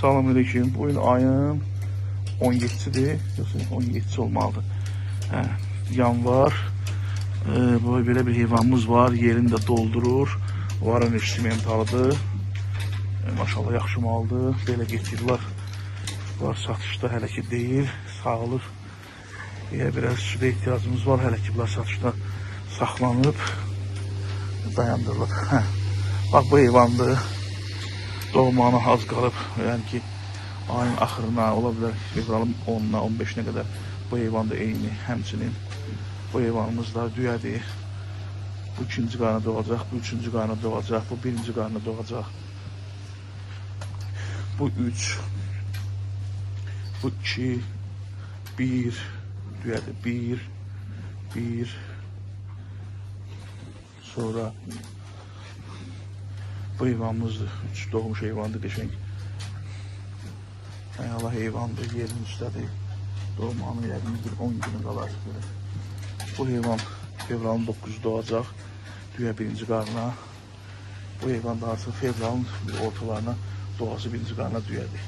Salamünaleyküm. Bugün ayın 17'sidir. Yoxsa 17'si olmalıdır. Hə, yanvar. Böyle bir heyvanımız var. Yerini de doldurur. Varın simentalıdır. Maşallah yaxşı maldır. Belə getirirlər. Var satışda hələ ki deyil. Sağılır. Biraz südə ihtiyacımız var. Hələ ki bunlar satışda saxlanıb. Dayandırılıb. Hə. Bax bu heyvandır. Doğmağına az qalıb. Yəni ki ayın axırına ola bilər. Fevralın 10'una 15'ine kadar bu heyvan da eyni. Həmçinin bu heyvanımız da düyədir. Bu ikinci qarına doğacaq. Bu üçüncü qarına doğacaq. Bu birinci qarına doğacaq. Bu 3. Bu 2. 1. Düyədir. 1. Sonra bu heyvanımızdır. 3 doğmuş heyvandır. Qəşəng. Allah heyvandır. Yerin üstədir. Doğmağının yəqin bir 10 günü qalar. Bu heyvan fevralın 9'u doğacaq. Düyə birinci qarına. Bu heyvan da artıq fevralın ortalarına doğası birinci qarına düyədir.